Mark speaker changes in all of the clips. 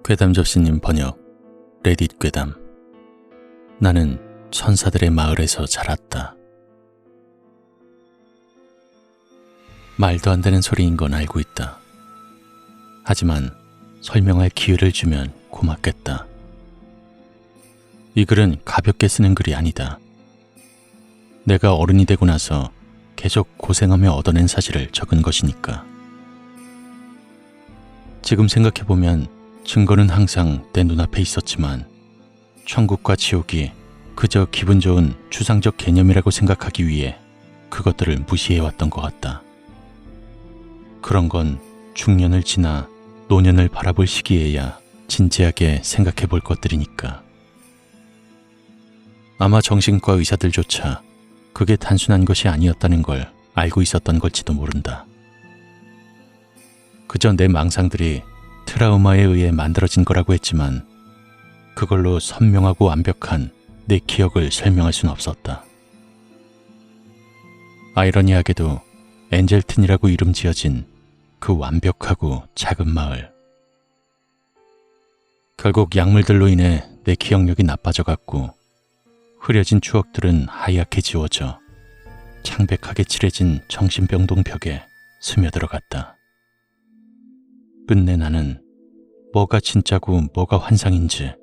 Speaker 1: 괴담접시님 번역, 레딧 괴담. 나는 천사들의 마을에서 자랐다. 말도 안 되는 소리인 건 알고 있다. 하지만 설명할 기회를 주면 고맙겠다. 이 글은 가볍게 쓰는 글이 아니다. 내가 어른이 되고 나서 계속 고생하며 얻어낸 사실을 적은 것이니까. 지금 생각해보면 증거는 항상 내 눈앞에 있었지만 천국과 지옥이 그저 기분 좋은 추상적 개념이라고 생각하기 위해 그것들을 무시해왔던 것 같다. 그런 건 중년을 지나 노년을 바라볼 시기에야 진지하게 생각해 볼 것들이니까. 아마 정신과 의사들조차 그게 단순한 것이 아니었다는 걸 알고 있었던 걸지도 모른다. 그저 내 망상들이 트라우마에 의해 만들어진 거라고 했지만 그걸로 선명하고 완벽한 내 기억을 설명할 수는 없었다. 아이러니하게도 엔젤튼이라고 이름 지어진 그 완벽하고 작은 마을. 결국 약물들로 인해 내 기억력이 나빠져갔고 흐려진 추억들은 하얗게 지워져 창백하게 칠해진 정신병동 벽에 스며들어갔다. 끝내 나는 뭐가 진짜고 뭐가 환상인지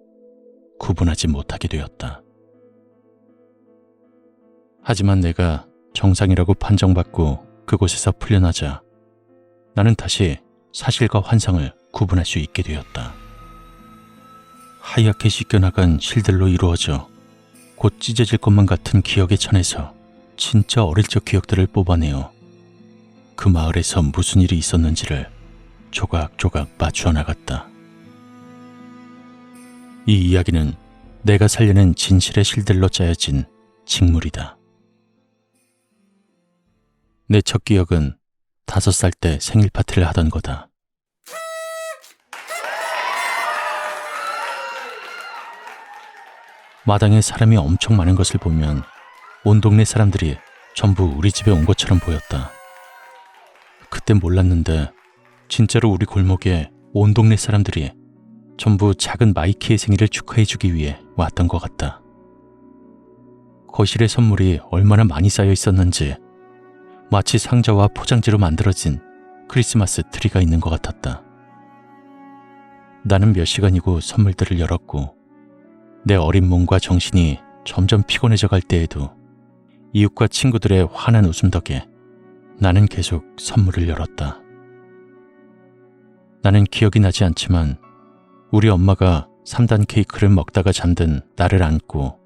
Speaker 1: 구분하지 못하게 되었다. 하지만 내가 정상이라고 판정받고 그곳에서 풀려나자 나는 다시 사실과 환상을 구분할 수 있게 되었다. 하얗게 씻겨나간 실들로 이루어져 곧 찢어질 것만 같은 기억의 천에서 진짜 어릴 적 기억들을 뽑아내어 그 마을에서 무슨 일이 있었는지를 조각조각 맞추어 나갔다. 이 이야기는 내가 살려낸 진실의 실들로 짜여진 직물이다. 내 첫 기억은 5살 때 생일 파티를 하던 거다. 마당에 사람이 엄청 많은 것을 보면 온 동네 사람들이 전부 우리 집에 온 것처럼 보였다. 그때 몰랐는데 진짜로 우리 골목에 온 동네 사람들이 전부 작은 마이키의 생일을 축하해주기 위해 왔던 것 같다. 거실에 선물이 얼마나 많이 쌓여 있었는지 마치 상자와 포장지로 만들어진 크리스마스 트리가 있는 것 같았다. 나는 몇 시간이고 선물들을 열었고 내 어린 몸과 정신이 점점 피곤해져 갈 때에도 이웃과 친구들의 환한 웃음 덕에 나는 계속 선물을 열었다. 나는 기억이 나지 않지만 우리 엄마가 3단 케이크를 먹다가 잠든 나를 안고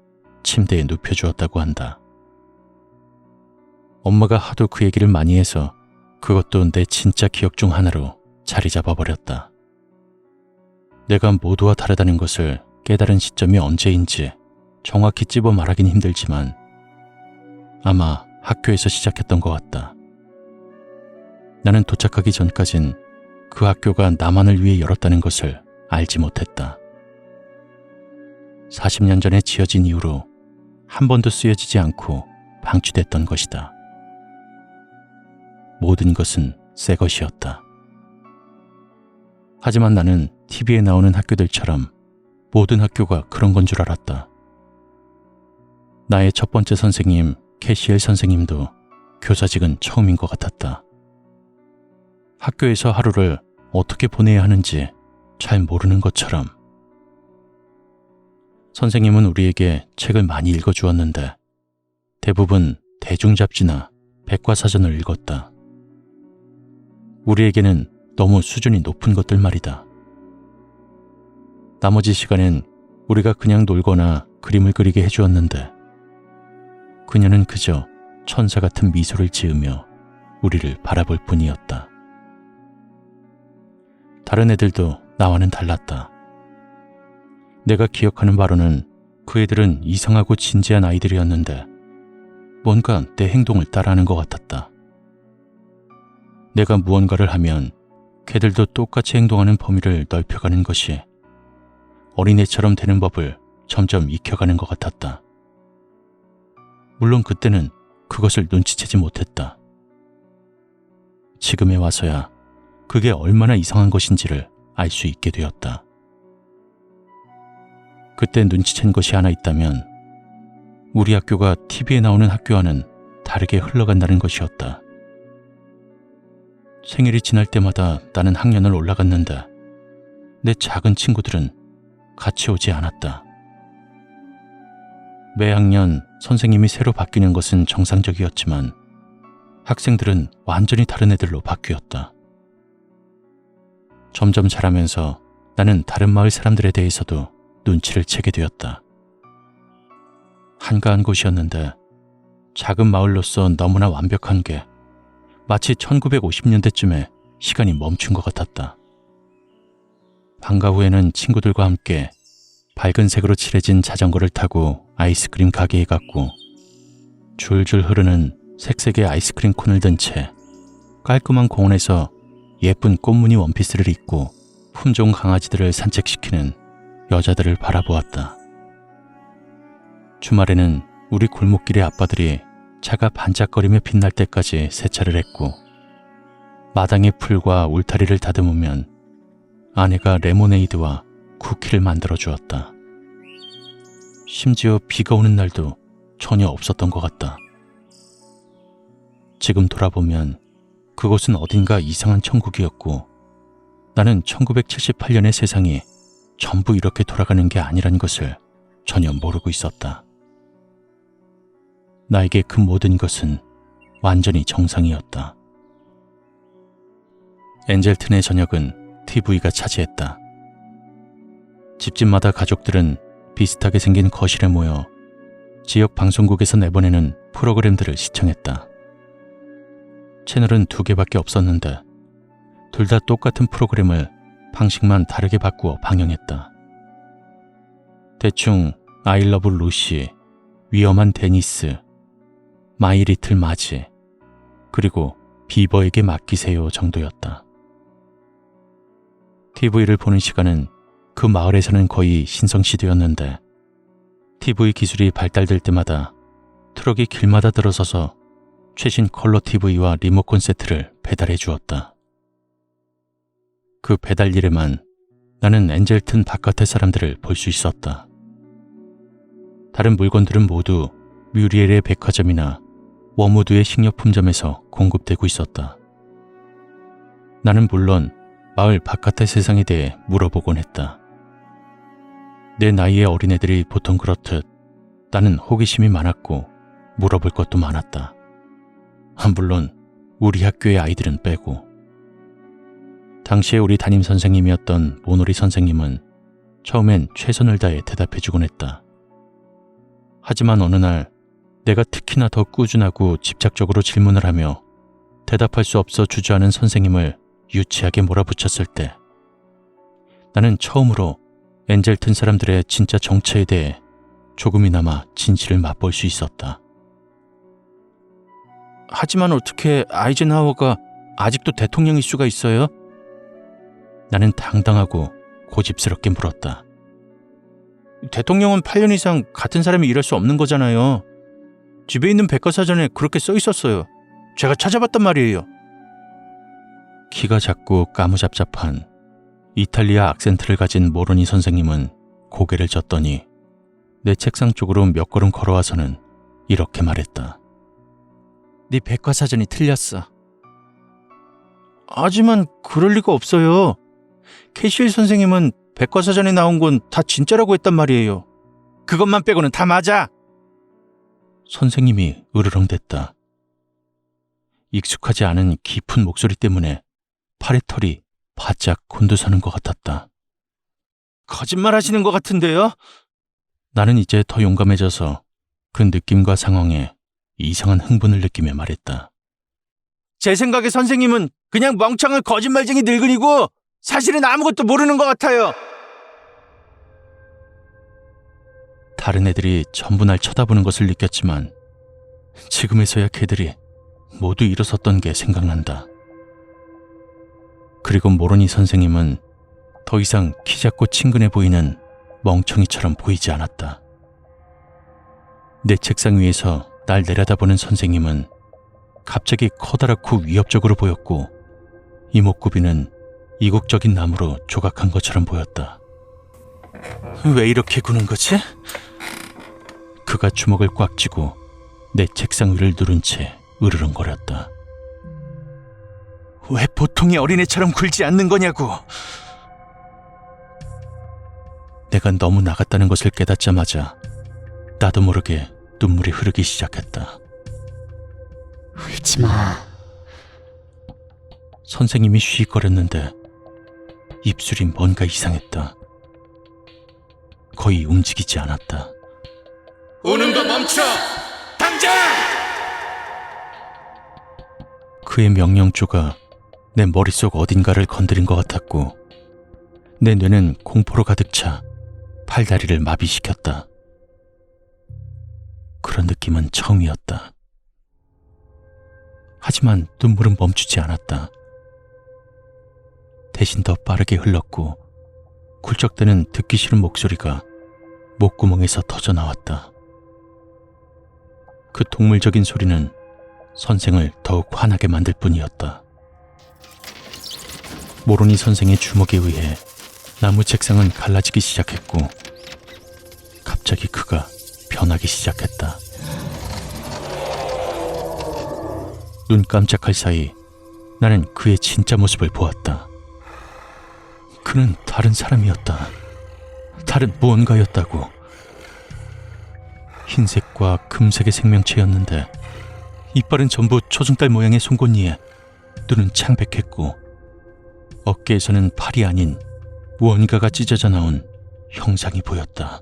Speaker 1: 침대에 눕혀주었다고 한다. 엄마가 하도 그 얘기를 많이 해서 그것도 내 진짜 기억 중 하나로 자리 잡아버렸다. 내가 모두와 다르다는 것을 깨달은 시점이 언제인지 정확히 찝어 말하긴 힘들지만 아마 학교에서 시작했던 것 같다. 나는 도착하기 전까진 그 학교가 나만을 위해 열었다는 것을 알지 못했다. 40년 전에 지어진 이후로 한 번도 쓰여지지 않고 방치됐던 것이다. 모든 것은 새 것이었다. 하지만 나는 TV에 나오는 학교들처럼 모든 학교가 그런 건 줄 알았다. 나의 첫 번째 선생님 캐시엘 선생님도 교사직은 처음인 것 같았다. 학교에서 하루를 어떻게 보내야 하는지 잘 모르는 것처럼. 선생님은 우리에게 책을 많이 읽어주었는데 대부분 대중잡지나 백과사전을 읽었다. 우리에게는 너무 수준이 높은 것들 말이다. 나머지 시간엔 우리가 그냥 놀거나 그림을 그리게 해주었는데 그녀는 그저 천사 같은 미소를 지으며 우리를 바라볼 뿐이었다. 다른 애들도 나와는 달랐다. 내가 기억하는 바로는 그 애들은 이상하고 진지한 아이들이었는데 뭔가 내 행동을 따라하는 것 같았다. 내가 무언가를 하면 걔들도 똑같이 행동하는 범위를 넓혀가는 것이 어린애처럼 되는 법을 점점 익혀가는 것 같았다. 물론 그때는 그것을 눈치채지 못했다. 지금에 와서야 그게 얼마나 이상한 것인지를 알 수 있게 되었다. 그때 눈치챈 것이 하나 있다면 우리 학교가 TV에 나오는 학교와는 다르게 흘러간다는 것이었다. 생일이 지날 때마다 나는 학년을 올라갔는데 내 작은 친구들은 같이 오지 않았다. 매 학년 선생님이 새로 바뀌는 것은 정상적이었지만 학생들은 완전히 다른 애들로 바뀌었다. 점점 자라면서 나는 다른 마을 사람들에 대해서도 눈치를 채게 되었다. 한가한 곳이었는데 작은 마을로서 너무나 완벽한 게 마치 1950년대쯤에 시간이 멈춘 것 같았다. 방과 후에는 친구들과 함께 밝은 색으로 칠해진 자전거를 타고 아이스크림 가게에 갔고 줄줄 흐르는 색색의 아이스크림 콘을 든 채 깔끔한 공원에서 예쁜 꽃무늬 원피스를 입고 품종 강아지들을 산책시키는 여자들을 바라보았다. 주말에는 우리 골목길의 아빠들이 차가 반짝거리며 빛날 때까지 세차를 했고 마당의 풀과 울타리를 다듬으면 아내가 레모네이드와 쿠키를 만들어 주었다. 심지어 비가 오는 날도 전혀 없었던 것 같다. 지금 돌아보면 그곳은 어딘가 이상한 천국이었고 나는 1978년의 세상이 전부 이렇게 돌아가는 게 아니란 것을 전혀 모르고 있었다. 나에게 그 모든 것은 완전히 정상이었다. 엔젤튼의 저녁은 TV가 차지했다. 집집마다 가족들은 비슷하게 생긴 거실에 모여 지역 방송국에서 내보내는 프로그램들을 시청했다. 채널은 2개밖에 없었는데 둘 다 똑같은 프로그램을 방식만 다르게 바꾸어 방영했다. 대충 I 러브 루시, 위험한 데니스, 마이 리틀 마지, 그리고 비버에게 맡기세요 정도였다. TV를 보는 시간은 그 마을에서는 거의 신성시대였는데 TV 기술이 발달될 때마다 트럭이 길마다 들어서서 최신 컬러 TV와 리모컨 세트를 배달해 주었다. 그 배달 일에만 나는 엔젤튼 바깥의 사람들을 볼 수 있었다. 다른 물건들은 모두 뮤리엘의 백화점이나 워무드의 식료품점에서 공급되고 있었다. 나는 물론 마을 바깥의 세상에 대해 물어보곤 했다. 내 나이의 어린애들이 보통 그렇듯 나는 호기심이 많았고 물어볼 것도 많았다. 물론 우리 학교의 아이들은 빼고. 당시에 우리 담임 선생님이었던 모노리 선생님은 처음엔 최선을 다해 대답해주곤 했다. 하지만 어느 날 내가 특히나 더 꾸준하고 집착적으로 질문을 하며 대답할 수 없어 주저하는 선생님을 유치하게 몰아붙였을 때 나는 처음으로 엔젤튼 사람들의 진짜 정체에 대해 조금이나마 진실을 맛볼 수 있었다. 하지만 어떻게 아이젠하워가 아직도 대통령일 수가 있어요? 나는 당당하고 고집스럽게 물었다. 대통령은 8년 이상 같은 사람이 일할 수 없는 거잖아요. 집에 있는 백과사전에 그렇게 써 있었어요. 제가 찾아봤단 말이에요. 키가 작고 까무잡잡한 이탈리아 악센트를 가진 모로니 선생님은 고개를 젓더니 내 책상 쪽으로 몇 걸음 걸어와서는 이렇게 말했다. 네 백과사전이 틀렸어. 하지만 그럴 리가 없어요. 캐시엘 선생님은 백과사전에 나온 건 다 진짜라고 했단 말이에요. 그것만 빼고는 다 맞아. 선생님이 으르렁댔다. 익숙하지 않은 깊은 목소리 때문에 팔의 털이 바짝 곤두서는 것 같았다. 거짓말 하시는 것 같은데요? 나는 이제 더 용감해져서 그 느낌과 상황에 이상한 흥분을 느끼며 말했다. 제 생각에 선생님은 그냥 멍청한 거짓말쟁이 늙은이고 사실은 아무것도 모르는 것 같아요. 다른 애들이 전부 날 쳐다보는 것을 느꼈지만 지금에서야 걔들이 모두 일어섰던 게 생각난다. 그리고 모로니 선생님은 더 이상 키 작고 친근해 보이는 멍청이처럼 보이지 않았다. 내 책상 위에서 날 내려다보는 선생님은 갑자기 커다랗고 위협적으로 보였고 이목구비는 이국적인 나무로 조각한 것처럼 보였다. 왜 이렇게 구는 거지? 그가 주먹을 꽉 쥐고 내 책상 위를 누른 채 으르렁거렸다. 왜 보통의 어린애처럼 굴지 않는 거냐고. 내가 너무 나갔다는 것을 깨닫자마자 나도 모르게 눈물이 흐르기 시작했다.
Speaker 2: 울지 마.
Speaker 1: 선생님이 쉬거렸는데 입술이 뭔가 이상했다. 거의 움직이지 않았다.
Speaker 3: 우는 거 멈춰! 당장!
Speaker 1: 그의 명령조가 내 머릿속 어딘가를 건드린 것 같았고 내 뇌는 공포로 가득 차 팔다리를 마비시켰다. 그런 느낌은 처음이었다. 하지만 눈물은 멈추지 않았다. 대신 더 빠르게 흘렀고 굴적대는 듣기 싫은 목소리가 목구멍에서 터져나왔다. 그 동물적인 소리는 선생을 더욱 화나게 만들 뿐이었다. 모로니 선생의 주먹에 의해 나무 책상은 갈라지기 시작했고 갑자기 그가 변하기 시작했다. 눈 깜짝할 사이 나는 그의 진짜 모습을 보았다. 그는 다른 사람이었다. 다른 무언가였다고. 흰색과 금색의 생명체였는데 이빨은 전부 초승달 모양의 송곳니에 눈은 창백했고 어깨에서는 팔이 아닌 무언가가 찢어져 나온 형상이 보였다.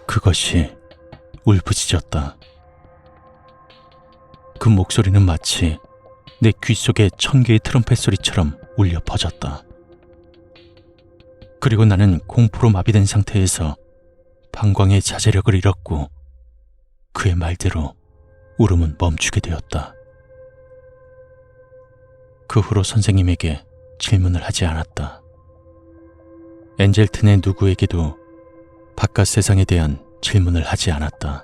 Speaker 1: 그것이 울부짖었다. 그 목소리는 마치 내 귓속에 1000개의 트럼펫 소리처럼 울려 퍼졌다. 그리고 나는 공포로 마비된 상태에서 방광의 자제력을 잃었고 그의 말대로 울음은 멈추게 되었다. 그 후로 선생님에게 질문을 하지 않았다. 엔젤튼의 누구에게도 바깥 세상에 대한 질문을 하지 않았다.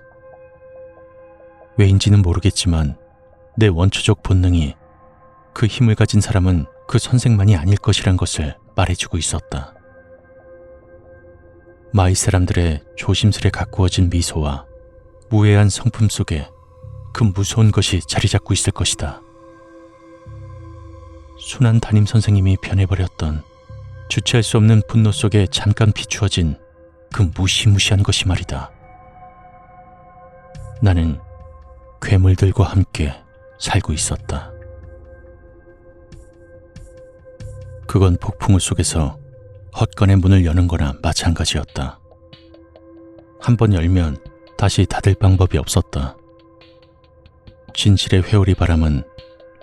Speaker 1: 왜인지는 모르겠지만 내 원초적 본능이 그 힘을 가진 사람은 그 선생만이 아닐 것이란 것을 말해주고 있었다. 마을 사람들의 조심스레 가꾸어진 미소와 무해한 성품 속에 그 무서운 것이 자리 잡고 있을 것이다. 순한 담임 선생님이 변해버렸던 주체할 수 없는 분노 속에 잠깐 비추어진 그 무시무시한 것이 말이다. 나는 괴물들과 함께 살고 있었다. 그건 폭풍우 속에서 헛간의 문을 여는 거나 마찬가지였다. 한 번 열면 다시 닫을 방법이 없었다. 진실의 회오리 바람은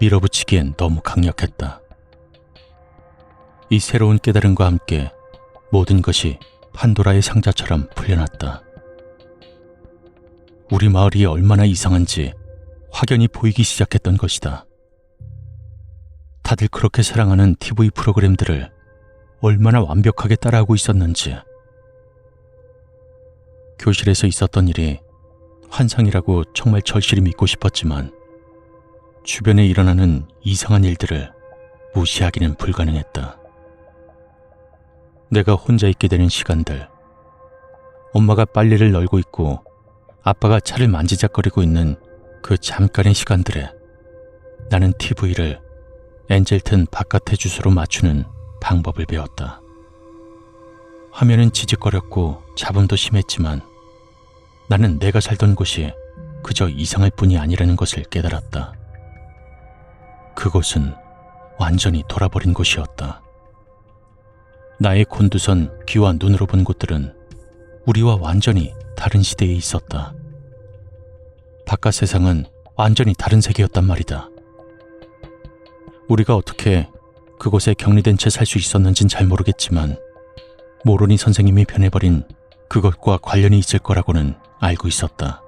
Speaker 1: 밀어붙이기엔 너무 강력했다. 이 새로운 깨달음과 함께 모든 것이 판도라의 상자처럼 풀려났다. 우리 마을이 얼마나 이상한지 확연히 보이기 시작했던 것이다. 다들 그렇게 사랑하는 TV 프로그램들을 얼마나 완벽하게 따라하고 있었는지. 교실에서 있었던 일이 환상이라고 정말 절실히 믿고 싶었지만 주변에 일어나는 이상한 일들을 무시하기는 불가능했다. 내가 혼자 있게 되는 시간들, 엄마가 빨래를 널고 있고 아빠가 차를 만지작거리고 있는 그 잠깐의 시간들에 나는 TV를 엔젤튼 바깥의 주소로 맞추는 방법을 배웠다. 화면은 지직거렸고 잡음도 심했지만 나는 내가 살던 곳이 그저 이상할 뿐이 아니라는 것을 깨달았다. 그곳은 완전히 돌아버린 곳이었다. 나의 곤두선 귀와 눈으로 본 곳들은 우리와 완전히 다른 시대에 있었다. 바깥 세상은 완전히 다른 세계였단 말이다. 우리가 어떻게 그곳에 격리된 채 살 수 있었는진 잘 모르겠지만 모로니 선생님이 변해버린 그것과 관련이 있을 거라고는 알고 있었다.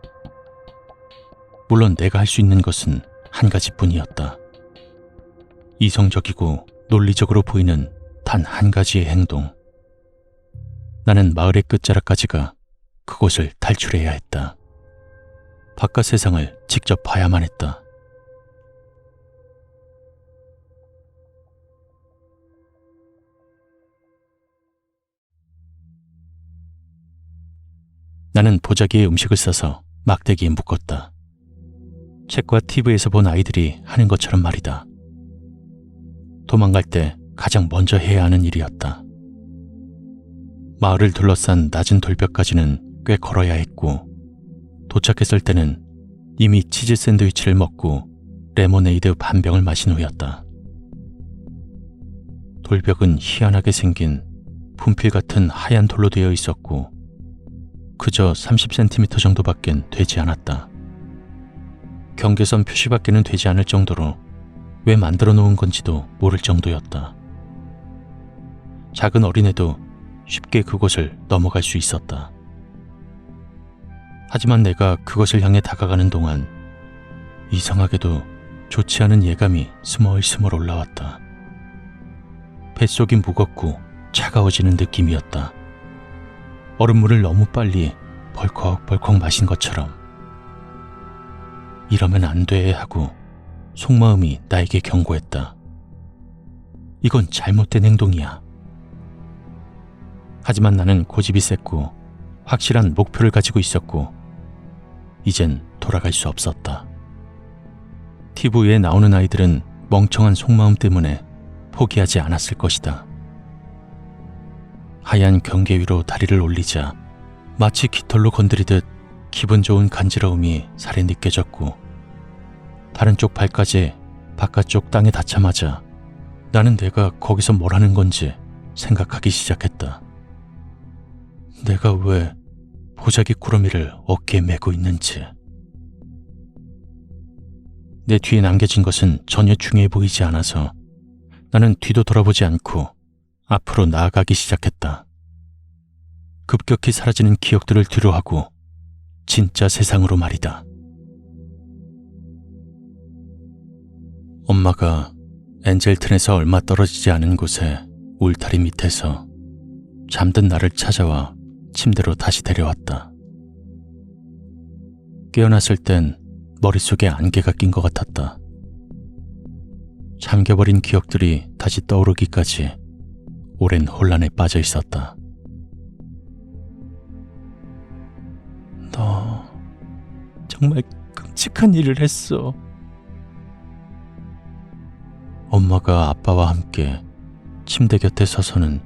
Speaker 1: 물론 내가 할 수 있는 것은 한 가지뿐이었다. 이성적이고 논리적으로 보이는 단 한 가지의 행동. 나는 마을의 끝자락까지가 그곳을 탈출해야 했다. 바깥 세상을 직접 봐야만 했다. 나는 보자기에 음식을 싸서 막대기에 묶었다. 책과 TV에서 본 아이들이 하는 것처럼 말이다. 도망갈 때 가장 먼저 해야 하는 일이었다. 마을을 둘러싼 낮은 돌벽까지는 꽤 걸어야 했고, 도착했을 때는 이미 치즈 샌드위치를 먹고 레모네이드 반 병을 마신 후였다. 돌벽은 희한하게 생긴 분필 같은 하얀 돌로 되어 있었고 그저 30cm 정도밖엔 되지 않았다. 경계선 표시밖에는 되지 않을 정도로 왜 만들어 놓은 건지도 모를 정도였다. 작은 어린애도 쉽게 그곳을 넘어갈 수 있었다. 하지만 내가 그것을 향해 다가가는 동안 이상하게도 좋지 않은 예감이 스멀스멀 올라왔다. 뱃속이 무겁고 차가워지는 느낌이었다. 얼음물을 너무 빨리 벌컥벌컥 마신 것처럼. 이러면 안 돼 하고 속마음이 나에게 경고했다. 이건 잘못된 행동이야. 하지만 나는 고집이 셌고 확실한 목표를 가지고 있었고 이젠 돌아갈 수 없었다. TV에 나오는 아이들은 멍청한 속마음 때문에 포기하지 않았을 것이다. 하얀 경계 위로 다리를 올리자 마치 깃털로 건드리듯 기분 좋은 간지러움이 살에 느껴졌고 다른 쪽 발까지 바깥쪽 땅에 닿자마자 나는 내가 거기서 뭘 하는 건지 생각하기 시작했다. 내가 왜 보자기 꾸러미를 어깨에 메고 있는지. 내 뒤에 남겨진 것은 전혀 중요해 보이지 않아서 나는 뒤도 돌아보지 않고 앞으로 나아가기 시작했다. 급격히 사라지는 기억들을 뒤로하고 진짜 세상으로 말이다. 엄마가 엔젤튼에서 얼마 떨어지지 않은 곳에 울타리 밑에서 잠든 나를 찾아와 침대로 다시 데려왔다. 깨어났을 땐 머릿속에 안개가 낀 것 같았다. 잠겨버린 기억들이 다시 떠오르기까지 오랜 혼란에 빠져 있었다. 너 정말 끔찍한 일을 했어. 엄마가 아빠와 함께 침대 곁에 서서는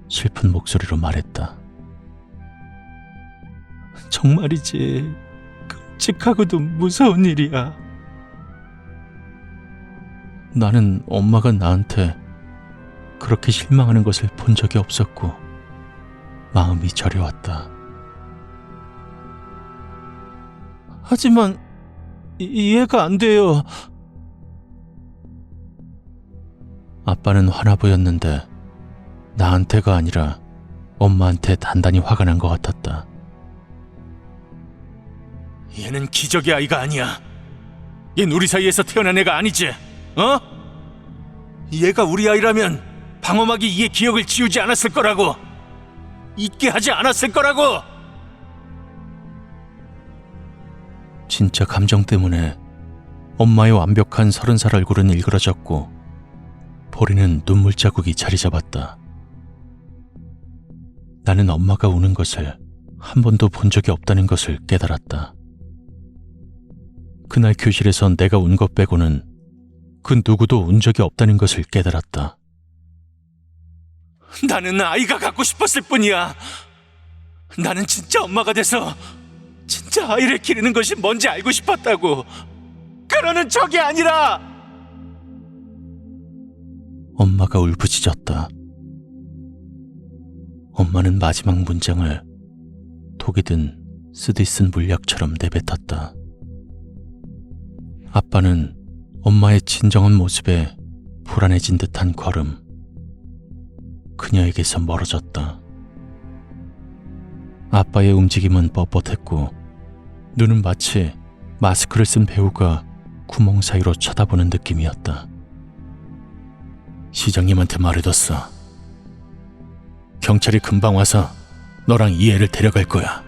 Speaker 1: 슬픈 목소리로 말했다. 정말이지. 끔찍하고도 무서운 일이야. 나는 엄마가 나한테 그렇게 실망하는 것을 본 적이 없었고 마음이 저려왔다. 하지만 이해가 안 돼요. 아빠는 화나 보였는데 나한테가 아니라 엄마한테 단단히 화가 난 것 같았다. 얘는 기적의 아이가 아니야. 얜 우리 사이에서 태어난 애가 아니지. 어? 얘가 우리 아이라면 방어막이 얘 기억을 지우지 않았을 거라고. 잊게 하지 않았을 거라고. 진짜 감정 때문에 엄마의 완벽한 30살 얼굴은 일그러졌고 보리는 눈물 자국이 자리 잡았다. 나는 엄마가 우는 것을 한 번도 본 적이 없다는 것을 깨달았다. 그날 교실에서 내가 운 것 빼고는 그 누구도 운 적이 없다는 것을 깨달았다. 나는 아이가 갖고 싶었을 뿐이야. 나는 진짜 엄마가 돼서 진짜 아이를 기르는 것이 뭔지 알고 싶었다고. 그러는 척이 아니라. 엄마가 울부짖었다. 엄마는 마지막 문장을 독이 든 쓰디 쓴 물약처럼 내뱉었다. 아빠는 엄마의 진정한 모습에 불안해진 듯한 걸음, 그녀에게서 멀어졌다. 아빠의 움직임은 뻣뻣했고 눈은 마치 마스크를 쓴 배우가 구멍 사이로 쳐다보는 느낌이었다. 시장님한테 말해뒀어. 경찰이 금방 와서 너랑 이 애를 데려갈 거야.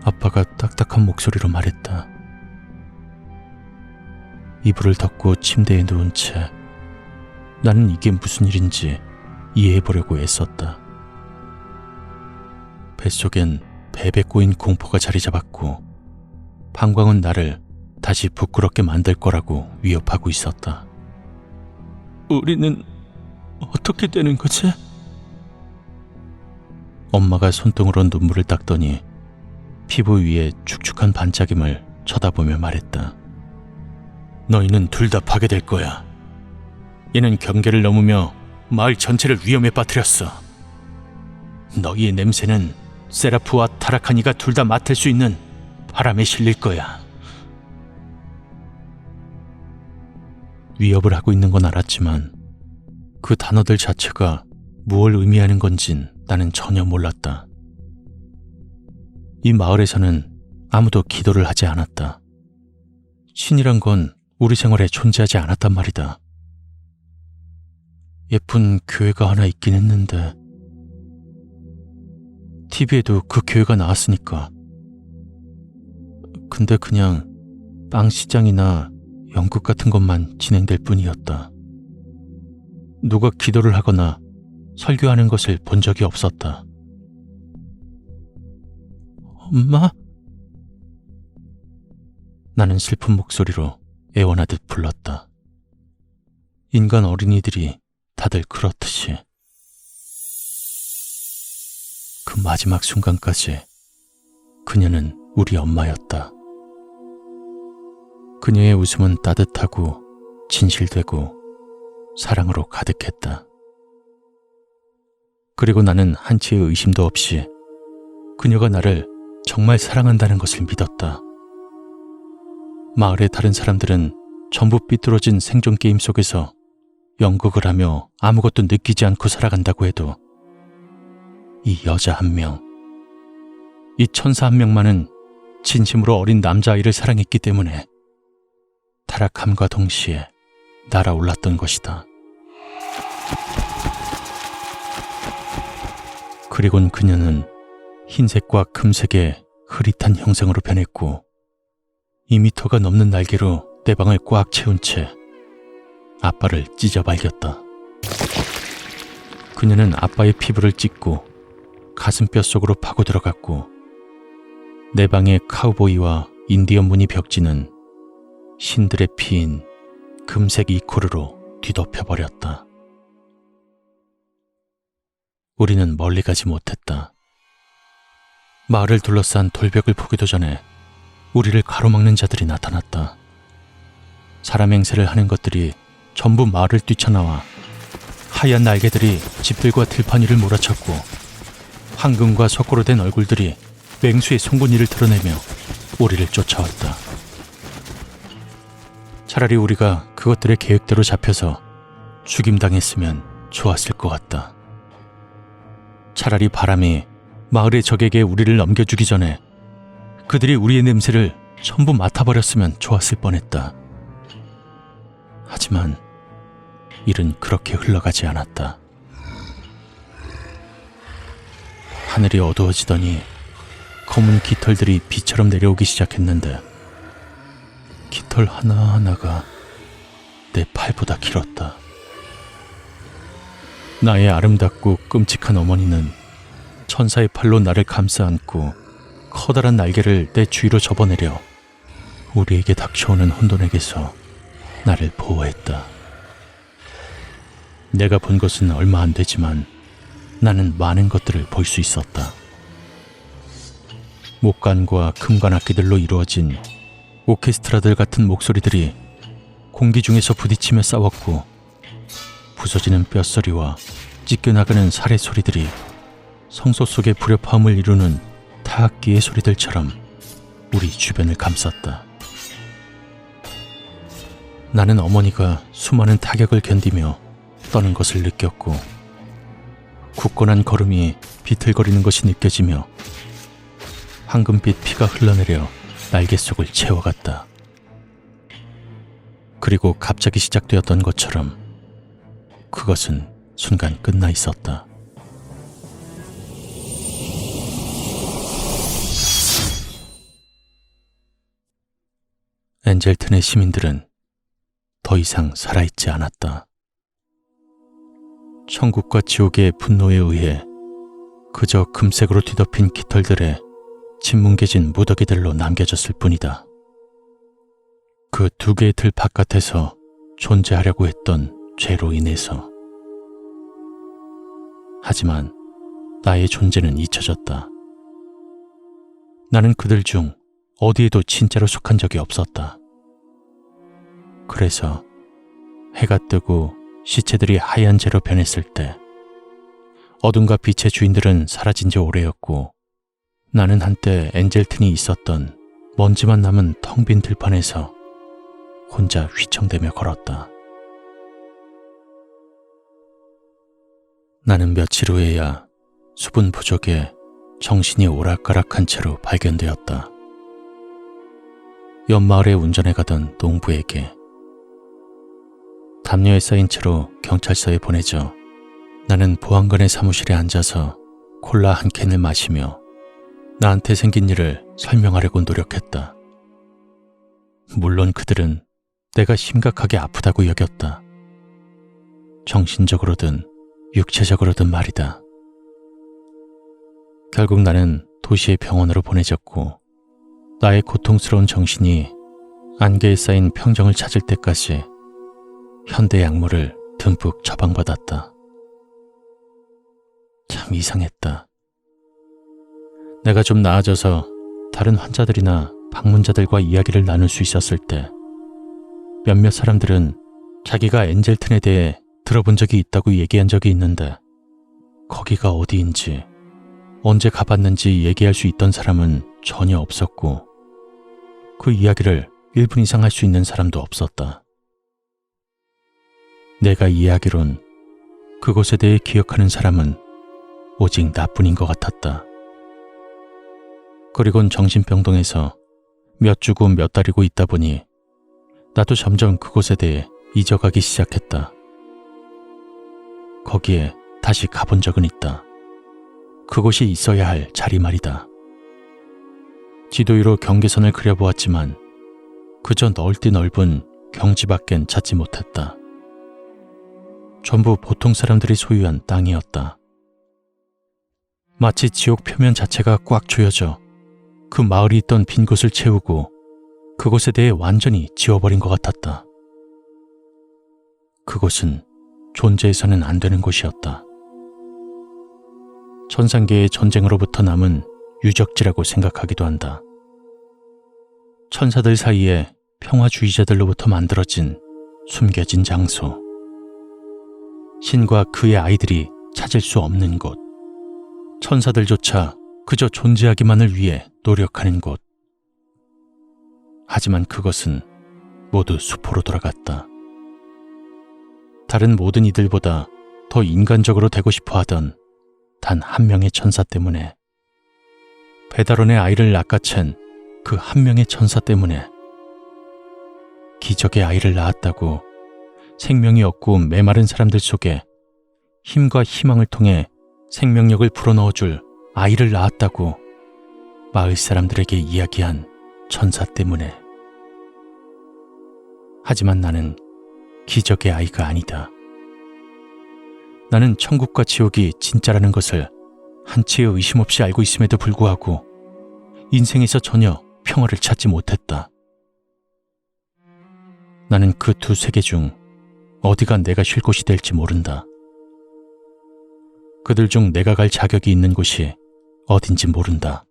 Speaker 1: 아빠가 딱딱한 목소리로 말했다. 이불을 덮고 침대에 누운 채 나는 이게 무슨 일인지 이해해보려고 애썼다. 뱃속엔 배배 꼬인 공포가 자리 잡았고 방광은 나를 다시 부끄럽게 만들 거라고 위협하고 있었다. 우리는 어떻게 되는 거지? 엄마가 손등으로 눈물을 닦더니 피부 위에 축축한 반짝임을 쳐다보며 말했다. 너희는 둘 다 파괴될 거야. 얘는 경계를 넘으며 마을 전체를 위험에 빠뜨렸어. 너희의 냄새는 세라프와 타라카니가 둘 다 맡을 수 있는 바람에 실릴 거야. 위협을 하고 있는 건 알았지만 그 단어들 자체가 무엇을 의미하는 건진 나는 전혀 몰랐다. 이 마을에서는 아무도 기도를 하지 않았다. 신이란 건 우리 생활에 존재하지 않았단 말이다. 예쁜 교회가 하나 있긴 했는데 TV에도 그 교회가 나왔으니까. 근데 그냥 빵 시장이나 연극 같은 것만 진행될 뿐이었다. 누가 기도를 하거나 설교하는 것을 본 적이 없었다. 엄마? 나는 슬픈 목소리로 애원하듯 불렀다. 인간 어린이들이 다들 그렇듯이. 그 마지막 순간까지 그녀는 우리 엄마였다. 그녀의 웃음은 따뜻하고 진실되고 사랑으로 가득했다. 그리고 나는 한치의 의심도 없이 그녀가 나를 정말 사랑한다는 것을 믿었다. 마을의 다른 사람들은 전부 삐뚤어진 생존 게임 속에서 연극을 하며 아무것도 느끼지 않고 살아간다고 해도 이 여자 한 명, 이 천사 한 명만은 진심으로 어린 남자아이를 사랑했기 때문에 타락함과 동시에 날아올랐던 것이다. 그리곤 그녀는 흰색과 금색의 흐릿한 형상으로 변했고 2미터가 넘는 날개로 내 방을 꽉 채운 채 아빠를 찢어발겼다. 그녀는 아빠의 피부를 찢고 가슴뼈 속으로 파고 들어갔고 내 방의 카우보이와 인디언 무늬 벽지는 신들의 피인 금색 이코르로 뒤덮여버렸다. 우리는 멀리 가지 못했다. 마을을 둘러싼 돌벽을 포기도 전에 우리를 가로막는 자들이 나타났다. 사람 행세를 하는 것들이 전부 마을을 뛰쳐나와 하얀 날개들이 집들과 들판 위를 몰아쳤고 황금과 석고로 된 얼굴들이 맹수의 송곳니를 드러내며 우리를 쫓아왔다. 차라리 우리가 그것들의 계획대로 잡혀서 죽임당했으면 좋았을 것 같다. 차라리 바람이 마을의 적에게 우리를 넘겨주기 전에 그들이 우리의 냄새를 전부 맡아버렸으면 좋았을 뻔했다. 하지만 일은 그렇게 흘러가지 않았다. 하늘이 어두워지더니 검은 깃털들이 비처럼 내려오기 시작했는데 깃털 하나하나가 내 팔보다 길었다. 나의 아름답고 끔찍한 어머니는 천사의 팔로 나를 감싸 안고 커다란 날개를 내 주위로 접어내려 우리에게 닥쳐오는 혼돈에게서 나를 보호했다. 내가 본 것은 얼마 안 되지만 나는 많은 것들을 볼 수 있었다. 목관과 금관 악기들로 이루어진 오케스트라들 같은 목소리들이 공기 중에서 부딪히며 싸웠고 부서지는 뼛소리와 찢겨나가는 살의 소리들이 성소 속의 불협화음을 이루는 타악기의 소리들처럼 우리 주변을 감쌌다. 나는 어머니가 수많은 타격을 견디며 떠는 것을 느꼈고 굳건한 걸음이 비틀거리는 것이 느껴지며 황금빛 피가 흘러내려 날개 속을 채워갔다. 그리고 갑자기 시작되었던 것처럼 그것은 순간 끝나 있었다. 엔젤튼의 시민들은 더 이상 살아있지 않았다. 천국과 지옥의 분노에 의해 그저 금색으로 뒤덮인 깃털들에 짓뭉개진 무더기들로 남겨졌을 뿐이다. 그 두 개의 틀 바깥에서 존재하려고 했던 죄로 인해서. 하지만 나의 존재는 잊혀졌다. 나는 그들 중 어디에도 진짜로 속한 적이 없었다. 그래서 해가 뜨고 시체들이 하얀 재로 변했을 때 어둠과 빛의 주인들은 사라진 지 오래였고 나는 한때 엔젤튼이 있었던 먼지만 남은 텅 빈 들판에서 혼자 휘청대며 걸었다. 나는 며칠 후에야 수분 부족에 정신이 오락가락한 채로 발견되었다. 옆마을에 운전해 가던 농부에게. 담요에 쌓인 채로 경찰서에 보내져 나는 보안관의 사무실에 앉아서 콜라 한 캔을 마시며 나한테 생긴 일을 설명하려고 노력했다. 물론 그들은 내가 심각하게 아프다고 여겼다. 정신적으로든 육체적으로든 말이다. 결국 나는 도시의 병원으로 보내졌고 나의 고통스러운 정신이 안개에 쌓인 평정을 찾을 때까지 현대 약물을 듬뿍 처방받았다. 참 이상했다. 내가 좀 나아져서 다른 환자들이나 방문자들과 이야기를 나눌 수 있었을 때 몇몇 사람들은 자기가 엔젤튼에 대해 들어본 적이 있다고 얘기한 적이 있는데 거기가 어디인지 언제 가봤는지 얘기할 수 있던 사람은 전혀 없었고 그 이야기를 1분 이상 할 수 있는 사람도 없었다. 내가 이야기론 그곳에 대해 기억하는 사람은 오직 나뿐인 것 같았다. 그리곤 정신병동에서 몇 주고 몇 달이고 있다 보니 나도 점점 그곳에 대해 잊어가기 시작했다. 거기에 다시 가본 적은 있다. 그곳이 있어야 할 자리 말이다. 지도 위로 경계선을 그려보았지만 그저 넓디 넓은 경지밖엔 찾지 못했다. 전부 보통 사람들이 소유한 땅이었다. 마치 지옥 표면 자체가 꽉 조여져 그 마을이 있던 빈 곳을 채우고 그곳에 대해 완전히 지워버린 것 같았다. 그곳은 존재해서는 안 되는 곳이었다. 천상계의 전쟁으로부터 남은 유적지라고 생각하기도 한다. 천사들 사이에 평화주의자들로부터 만들어진 숨겨진 장소. 신과 그의 아이들이 찾을 수 없는 곳. 천사들조차 그저 존재하기만을 위해 노력하는 곳. 하지만 그것은 모두 수포로 돌아갔다. 다른 모든 이들보다 더 인간적으로 되고 싶어 하던 단 한 명의 천사 때문에, 배달원의 아이를 낚아챈 그 한 명의 천사 때문에, 기적의 아이를 낳았다고 생명이 없고 메마른 사람들 속에 힘과 희망을 통해 생명력을 불어넣어줄 아이를 낳았다고 마을 사람들에게 이야기한 천사 때문에. 하지만 나는 기적의 아이가 아니다. 나는 천국과 지옥이 진짜라는 것을 한치의 의심 없이 알고 있음에도 불구하고 인생에서 전혀 평화를 찾지 못했다. 나는 그 두 세계 중 어디가 내가 쉴 곳이 될지 모른다. 그들 중 내가 갈 자격이 있는 곳이 어딘지 모른다.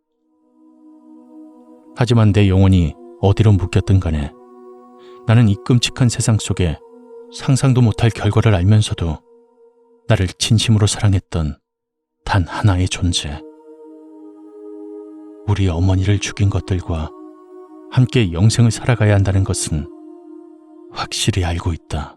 Speaker 1: 하지만 내 영혼이 어디로 묶였든 간에 나는 이 끔찍한 세상 속에 상상도 못할 결과를 알면서도 나를 진심으로 사랑했던 단 하나의 존재. 우리 어머니를 죽인 것들과 함께 영생을 살아가야 한다는 것은 확실히 알고 있다.